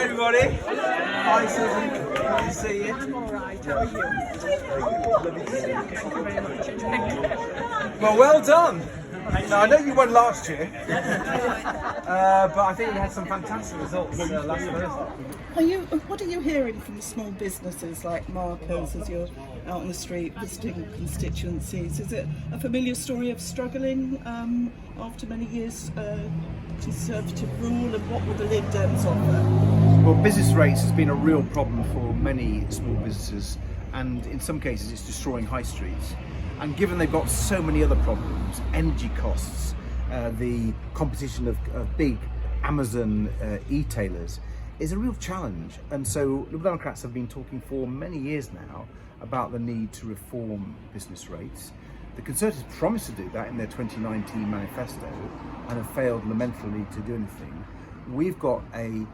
Hi everybody. Hi Susan. Good to see you. I'm alright, how are you? Lovely to see you. Thank you very much. Thank you. Well done. Now I know you won last year, but I think we had some fantastic results last Thursday. What are you hearing from small businesses like Marco's as you're out on the street visiting constituencies? Is it a familiar story of struggling after many years Conservative rule, and what will the Lib Dems offer? Well, business rates has been a real problem for many small businesses, and in some cases it's destroying high streets. And given they've got so many other problems, energy costs, the competition of big Amazon e-tailers is a real challenge. And so Liberal Democrats have been talking for many years now about the need to reform business rates. The Conservatives promised to do that in their 2019 manifesto and have failed lamentably to do anything. We've got a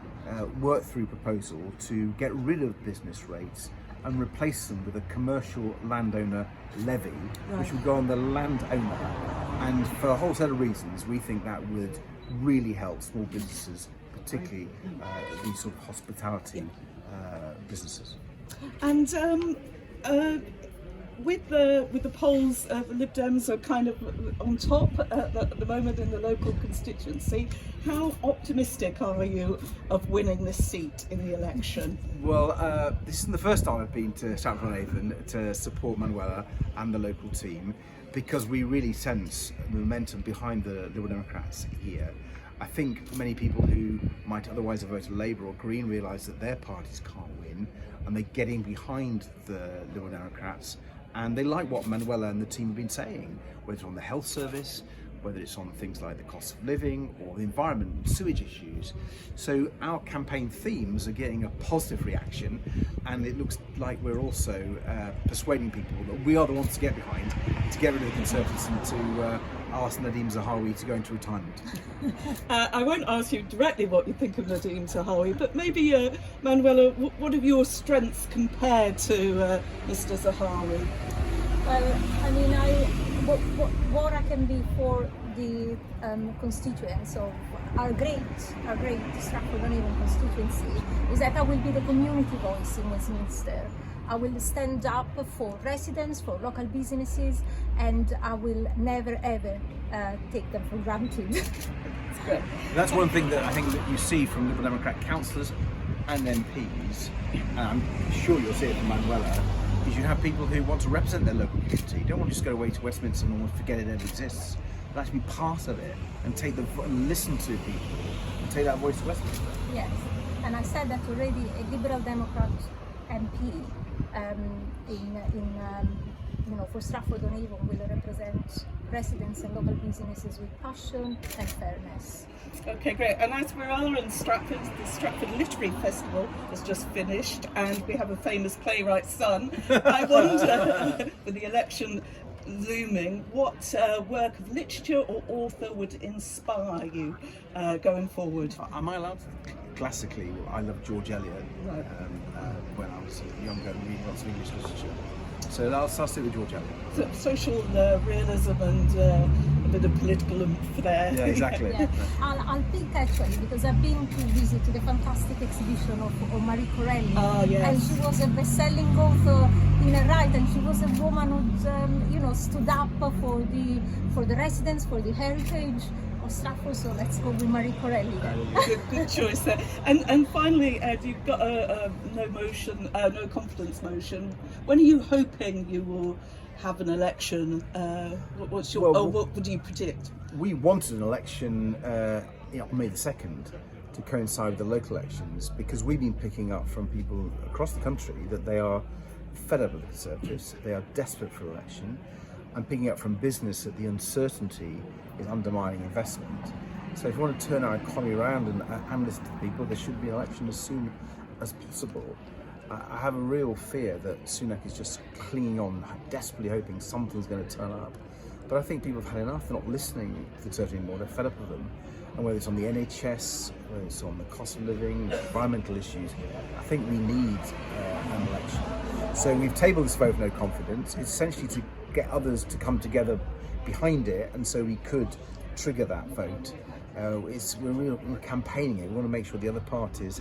work-through proposal to get rid of business rates and replace them with a commercial landowner levy, which would go on the landowner. And for a whole set of reasons, we think that would really help small businesses, particularly these sort of hospitality businesses. And with the polls, the Lib Dems are kind of on top at the moment in the local constituency. How optimistic are you of winning this seat in the election? Well, this isn't the first time I've been to Stratford-upon-Avon to support Manuela and the local team, because we really sense the momentum behind the Liberal Democrats here. I think many people who might otherwise have voted Labour or Green realise that their parties can't win, and they're getting behind the Liberal Democrats, and they like what Manuela and the team have been saying, whether it's on the health service, whether it's on things like the cost of living or the environment and sewage issues. So our campaign themes are getting a positive reaction, and it looks like we're also persuading people that we are the ones to get behind, to get rid of the Conservatives and to ask Nadeem Zahawi to go into retirement. I won't ask you directly what you think of Nadeem Zahawi, but maybe, Manuela, what are your strengths compared to Mr. Zahawi? Well, I mean, what I can be for the constituents of our great Stratford-upon-Avon constituency is that I will be the community voice in Westminster. I will stand up for residents, for local businesses, and I will never ever take them for granted. That's one thing that I think that you see from Liberal Democrat councillors and MPs, and I'm sure you'll see it from Manuela, is you have people who want to represent their local community. You don't want to just go away to Westminster and almost forget it ever exists, but actually be part of it and take the and listen to people and take that voice to Westminster. Yes, and I said that already. A Liberal Democrat MP for Stratford-upon-Avon will represent residents and local businesses with passion and fairness. Okay, great. And as we are in Stratford, the Stratford Literary Festival has just finished, and we have a famous playwright's son. I wonder, with the election looming, what work of literature or author would inspire you going forward? Am I allowed to? Classically, I loved George Eliot when I was younger and reading lots of English literature. So I'll stick with George Eliot. So, social realism and a bit of political oomph there. Yeah, exactly. Yeah. I'll pick actually, because I've been to visit the fantastic exhibition of Marie Corelli. Oh, yes. And she was a best-selling author in her right, and she was a woman who stood up for the residents, for the heritage of Stratford. So let's go with Marie Corelli then. Good choice there. And finally, Ed, you've got a no confidence motion. When are you hoping you will have an election? What would you predict? We wanted an election on May the 2nd to coincide with the local elections, because we've been picking up from people across the country that they are fed up with the Conservatives, they are desperate for election, and picking up from business that the uncertainty is undermining investment. So if you want to turn our economy around and listen to people, there should be an election as soon as possible. I have a real fear that Sunak is just clinging on, desperately hoping something's going to turn up. But I think people have had enough. They're not listening to the Conservative anymore. They're fed up with them. And whether it's on the NHS, whether it's on the cost of living, environmental issues, I think we need an election. So we've tabled this vote of no confidence. It's essentially to get others to come together behind it, and so we could trigger that vote. we're campaigning it. We want to make sure the other parties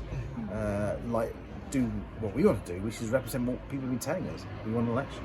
do what we want to do, which is represent what people have been telling us. We want an election.